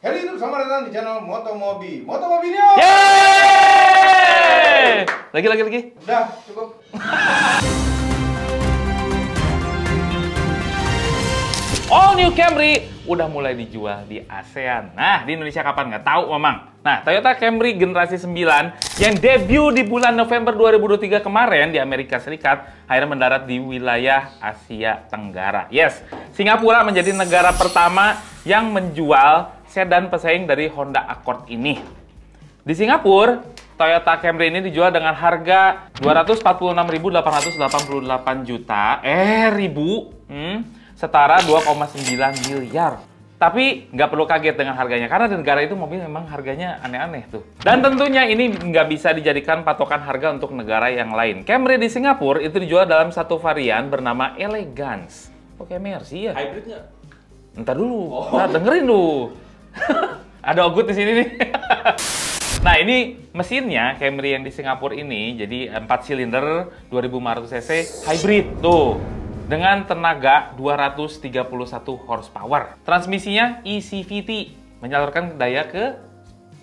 Halo YouTube, selamat datang di channel Motomobi. Motomobinya. Yeay! Lagi. Udah, cukup. All New Camry udah mulai dijual di ASEAN. Nah, di Indonesia kapan? Nggak tahu, Mamang. Nah, Toyota Camry generasi 9 yang debut di bulan November 2023 kemarin di Amerika Serikat akhirnya mendarat di wilayah Asia Tenggara. Yes, Singapura menjadi negara pertama yang menjual sedan pesaing dari Honda Accord ini. Di Singapura, Toyota Camry ini dijual dengan harga 246.888 juta setara 2,9 miliar. Tapi nggak perlu kaget dengan harganya, karena di negara itu mobil memang harganya aneh-aneh tuh. Dan tentunya ini nggak bisa dijadikan patokan harga untuk negara yang lain. Camry di Singapura itu dijual dalam satu varian bernama Elegance. Oke, Mercy ya? Hybrid nggak? Ntar dulu, ntar dengerin dulu. Ada Ogut di sini nih. Nah, ini mesinnya Camry yang di Singapura ini jadi 4 silinder 2500 cc hybrid tuh. Dengan tenaga 231 horsepower. Transmisinya ECVT, menyalurkan daya ke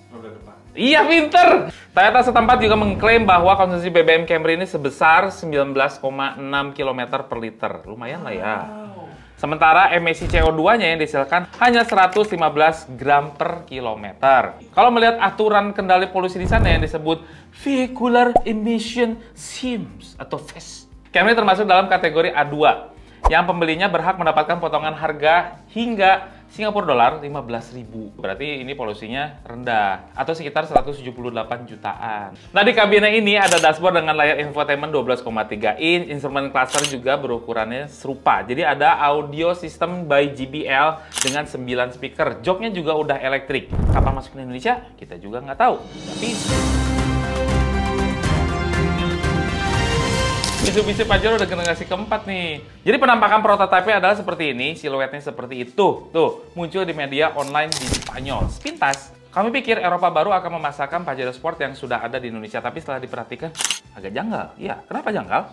Roda depan. Iya, pinter! Toyota setempat juga mengklaim bahwa konsumsi BBM Camry ini sebesar 19,6 km per liter. Lumayan lah ya. Sementara emisi CO2-nya yang dihasilkan hanya 115 gram per kilometer. Kalau melihat aturan kendali polusi di sana yang disebut Vehicular Emission Schemes atau VES, Camry termasuk dalam kategori A2 yang pembelinya berhak mendapatkan potongan harga hingga Singapura dolar 15.000. Berarti ini polusinya rendah atau sekitar 178 jutaan. Nah, di kabinnya ini ada dashboard dengan layar infotainment 12,3 inch, instrumen cluster juga berukurannya serupa. Jadi ada audio system by JBL dengan 9 speaker. Joknya juga udah elektrik. Kapan masuk ke Indonesia? Kita juga nggak tahu. Tapi Mitsubishi Pajero udah generasi keempat nih. Jadi penampakan prototipe adalah seperti ini, siluetnya seperti itu. Tuh, muncul di media online di Spanyol. Sepintas, kami pikir Eropa baru akan memasarkan Pajero Sport yang sudah ada di Indonesia, tapi setelah diperhatikan agak janggal. Iya, kenapa janggal?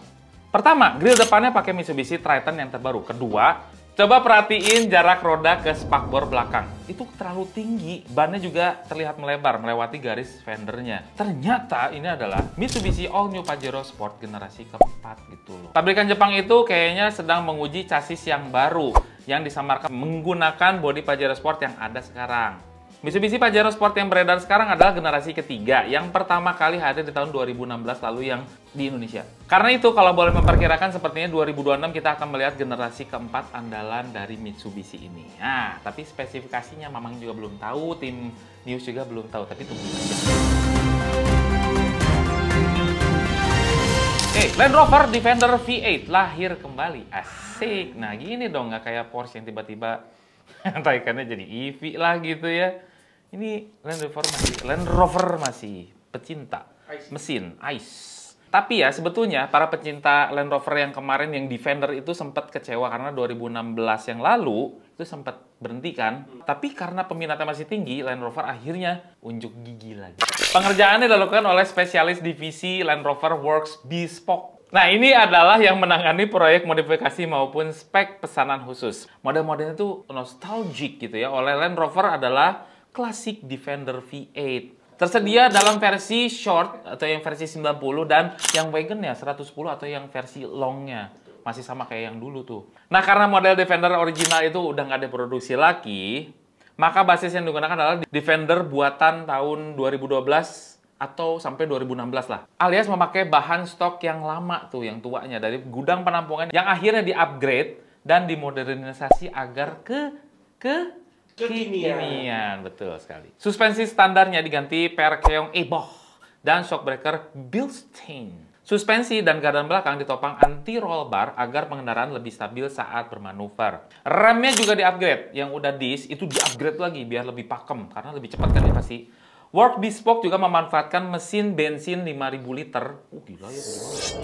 Pertama, grill depannya pakai Mitsubishi Triton yang terbaru. Kedua, coba perhatiin jarak roda ke spakbor belakang. Itu terlalu tinggi. Bannya juga terlihat melebar, melewati garis fendernya. Ternyata ini adalah Mitsubishi All New Pajero Sport generasi keempat gitu loh. Pabrikan Jepang itu kayaknya sedang menguji chassis yang baru yang disamarkan menggunakan bodi Pajero Sport yang ada sekarang. Mitsubishi Pajero Sport yang beredar sekarang adalah generasi ketiga, yang pertama kali hadir di tahun 2016 lalu yang di Indonesia. Karena itu, kalau boleh memperkirakan sepertinya 2026 kita akan melihat generasi keempat andalan dari Mitsubishi ini. Nah, tapi spesifikasinya Mamang juga belum tahu, tim news juga belum tahu, tapi tunggu saja. Land Rover Defender V8 lahir kembali. Asik. Nah, gini dong, nggak kayak Porsche yang tiba-tiba taikannya jadi EV lah gitu ya. Ini Land Rover masih pecinta mesin ice. Tapi ya sebetulnya para pecinta Land Rover yang kemarin yang Defender itu sempat kecewa karena 2016 yang lalu itu sempat berhenti kan. Tapi karena peminatnya masih tinggi, Land Rover akhirnya unjuk gigi lagi. Pengerjaannya dilakukan oleh spesialis divisi Land Rover Works Bespoke. Nah, ini adalah yang menangani proyek modifikasi maupun spek pesanan khusus. Model-modelnya itu nostalgic gitu ya. Oleh Land Rover adalah Classic Defender V8. Tersedia dalam versi short atau yang versi 90 dan yang wagon ya 110 atau yang versi longnya. Masih sama kayak yang dulu tuh. Nah, karena model Defender original itu udah nggak diproduksi lagi, maka basis yang digunakan adalah Defender buatan tahun 2012 atau sampai 2016 lah. Alias memakai bahan stok yang lama tuh, yang tuanya dari gudang penampungan yang akhirnya di-upgrade dan dimodernisasi agar kekinian. Betul sekali. Suspensi standarnya diganti per keong Eibach dan shockbreaker Bilstein. Suspensi dan gardan belakang ditopang anti-roll bar agar pengendaraan lebih stabil saat bermanuver. Remnya juga di-upgrade. Yang udah disc itu di-upgrade lagi biar lebih pakem karena lebih cepat kan ya pasti. Works Bespoke juga memanfaatkan mesin bensin 5.000 liter. Gila ya,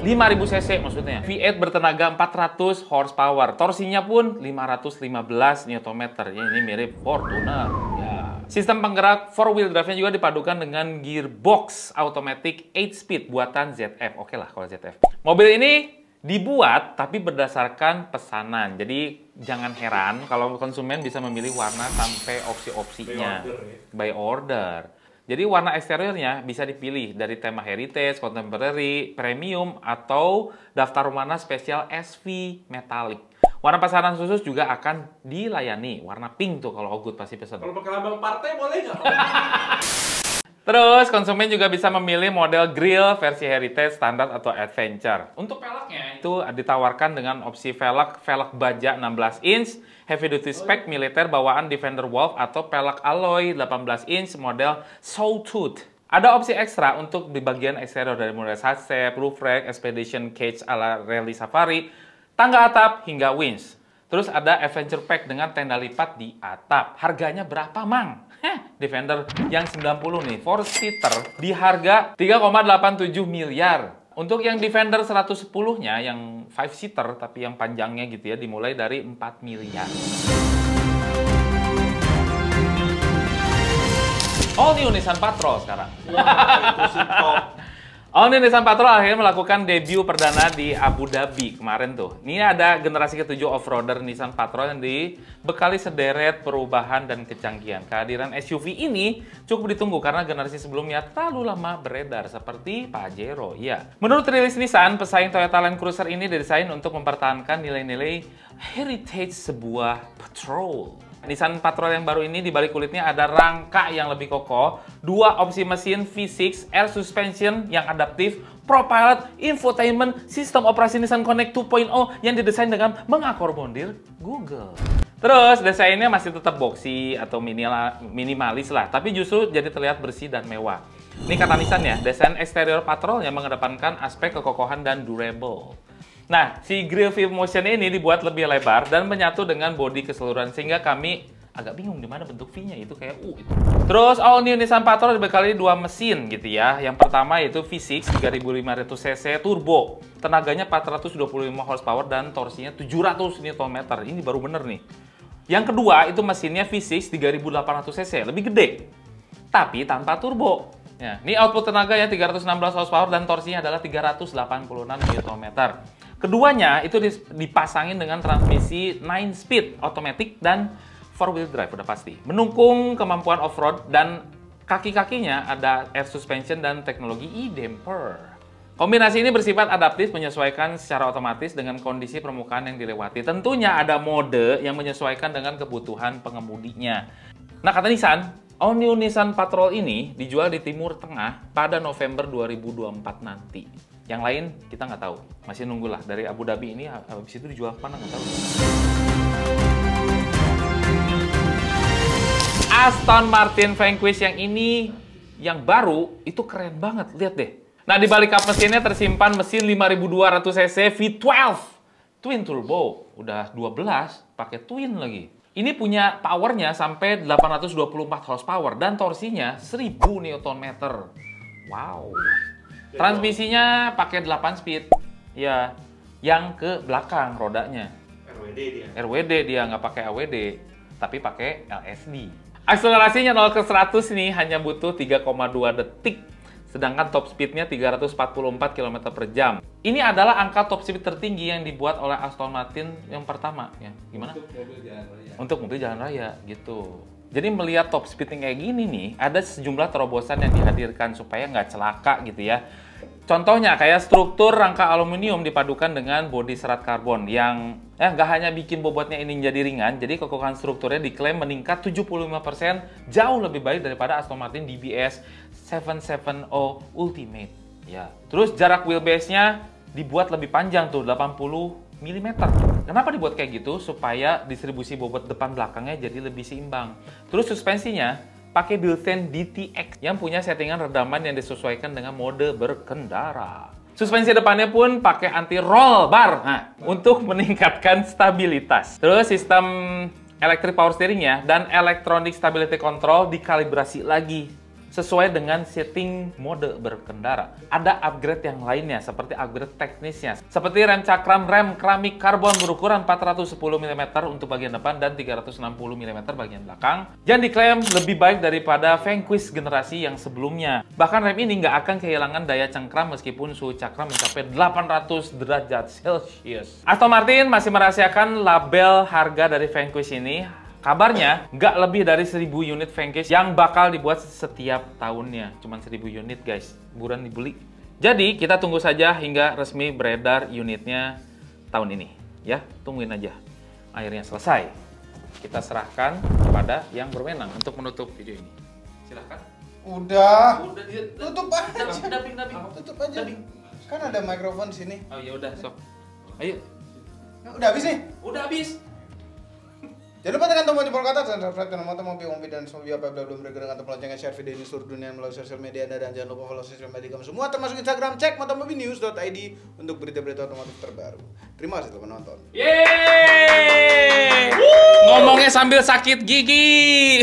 5.000 cc maksudnya. V8 bertenaga 400 horsepower. Torsinya pun 515 Nm. Ya, ini mirip Fortuner. Ya. Sistem penggerak 4-wheel drive-nya juga dipadukan dengan gearbox automatic 8-speed buatan ZF. Oke lah kalau ZF. Mobil ini Dibuat tapi berdasarkan pesanan. Jadi jangan heran kalau konsumen bisa memilih warna sampai opsi-opsinya. By order. Jadi warna eksteriornya bisa dipilih dari tema heritage, contemporary, premium, atau daftar warna spesial SV metallic. Warna pesanan khusus juga akan dilayani. Warna pink tuh kalau Ogut pasti pesan. Kalau pakai lambang partai boleh nggak? Terus konsumen juga bisa memilih model grill versi heritage, standar, atau adventure. Untuk velgnya itu ditawarkan dengan opsi velg baja 16 inch, heavy duty spec militer bawaan Defender Wolf, atau velg alloy 18 inch model Sawtooth. Ada opsi ekstra untuk di bagian eksterior dari mulai sidestep, roof rack, expedition cage ala rally safari, tangga atap, hingga winch. Terus ada adventure pack dengan tenda lipat di atap. Harganya berapa, Mang? Defender yang 90 nih, 4-seater di harga 3,87 miliar. Untuk yang Defender 110-nya, yang 5-seater tapi yang panjangnya gitu ya, dimulai dari 4 miliar. All new Nissan Patrol sekarang. Itu sih top. All new Nissan Patrol akhirnya melakukan debut perdana di Abu Dhabi kemarin tuh. Ini ada generasi ke-7 off-roader Nissan Patrol yang dibekali sederet perubahan dan kecanggihan. Kehadiran SUV ini cukup ditunggu karena generasi sebelumnya terlalu lama beredar seperti Pajero. Ya. Menurut rilis Nissan, pesaing Toyota Land Cruiser ini didesain untuk mempertahankan nilai-nilai heritage sebuah Patrol. Nissan Patrol yang baru ini di balik kulitnya ada rangka yang lebih kokoh, 2 opsi mesin V6, air suspension yang adaptif, ProPilot, infotainment, sistem operasi Nissan Connect 2.0 yang didesain dengan mengakomodir Google. Terus desainnya masih tetap boxy atau minimalis lah, tapi justru jadi terlihat bersih dan mewah. Ini kata Nissan ya, desain eksterior Patrol yang mengedepankan aspek kekokohan dan durable. Nah, si grill V-Motion ini dibuat lebih lebar dan menyatu dengan bodi keseluruhan sehingga kami agak bingung di mana bentuk V-nya itu kayak U itu. Terus all new Nissan Patrol dibekali 2 mesin gitu ya. Yang pertama yaitu V6 3500 cc turbo. Tenaganya 425 horsepower dan torsinya 700 Nm. Ini baru bener nih. Yang kedua itu mesinnya V6 3800 cc, lebih gede. Tapi tanpa turbo. Ya, ini output tenaganya 316 horsepower dan torsinya adalah 386 Nm. Keduanya itu dipasangin dengan transmisi 9-speed automatic dan 4-wheel drive udah pasti. Mendukung kemampuan off-road dan kaki-kakinya ada air suspension dan teknologi e-damper. Kombinasi ini bersifat adaptif menyesuaikan secara otomatis dengan kondisi permukaan yang dilewati. Tentunya ada mode yang menyesuaikan dengan kebutuhan pengemudinya. Nah, kata Nissan, all new Nissan Patrol ini dijual di Timur Tengah pada November 2024 nanti. Yang lain kita nggak tahu, masih nunggulah dari Abu Dhabi ini habis itu dijual kemana nggak tahu. Aston Martin Vanquish yang ini, yang baru, itu keren banget, lihat deh. Nah di balik kap mesinnya tersimpan mesin 5200 cc V12 Twin Turbo, udah 12, pakai twin lagi. Ini punya powernya sampai 824 horsepower dan torsinya 1000 Nm. Wow. Transmisinya pakai 8 speed, ya, yang ke belakang rodanya. RWD dia nggak pakai AWD, tapi pakai LSD. Akselerasinya 0 ke 100 nih hanya butuh 3,2 detik, sedangkan top speednya 344 km per jam. Ini adalah angka top speed tertinggi yang dibuat oleh Aston Martin yang pertama, ya. Gimana? Untuk mobil jalan raya. Untuk mobil jalan raya, gitu. Jadi melihat top speed yang kayak gini nih, ada sejumlah terobosan yang dihadirkan supaya nggak celaka gitu ya. Contohnya kayak struktur rangka aluminium dipadukan dengan bodi serat karbon yang nggak hanya bikin bobotnya ini jadi ringan, jadi kekokohan strukturnya diklaim meningkat 75% jauh lebih baik daripada Aston Martin DBS 770 Ultimate. Ya. Terus jarak wheelbase-nya dibuat lebih panjang tuh, 80 mm. Kenapa dibuat kayak gitu? Supaya distribusi bobot depan belakangnya jadi lebih seimbang. Terus suspensinya pakai built-in DTX yang punya settingan redaman yang disesuaikan dengan mode berkendara. Suspensi depannya pun pakai anti-roll bar untuk meningkatkan stabilitas. Terus sistem electric power steeringnya dan electronic stability control dikalibrasi lagi sesuai dengan setting mode berkendara. Ada upgrade yang lainnya, seperti upgrade teknisnya. Seperti rem cakram rem keramik karbon berukuran 410 mm untuk bagian depan dan 360 mm bagian belakang. Yang diklaim lebih baik daripada Vanquish generasi yang sebelumnya. Bahkan rem ini nggak akan kehilangan daya cengkram meskipun suhu cakram mencapai 800 derajat Celcius. Aston Martin masih merahasiakan label harga dari Vanquish ini. Kabarnya, nggak lebih dari 1000 unit Vanquish yang bakal dibuat setiap tahunnya. Cuman 1000 unit guys, buruan dibeli. Jadi, kita tunggu saja hingga resmi beredar unitnya tahun ini. Ya, tungguin aja. Akhirnya selesai. Kita serahkan kepada yang berwenang untuk menutup video ini. Silahkan. Udah. Udah, Tutup aja. Dabing. Tutup aja. Kan ada mikrofon di sini. Oh ya udah, sok. Ayo. Udah habis nih. Udah habis. Jangan lupa tekan tombol jempol ke atas dan subscribe channel Mobi dan semua video apa belum bergerak untuk loncengnya, share video ini seluruh dunia melalui sosial media Anda, dan jangan lupa follow sosial media kami semua termasuk Instagram, cek motomobinews.id untuk berita-berita otomotif terbaru. Terima kasih telah menonton. Yeay! Ngomongnya sambil sakit gigi.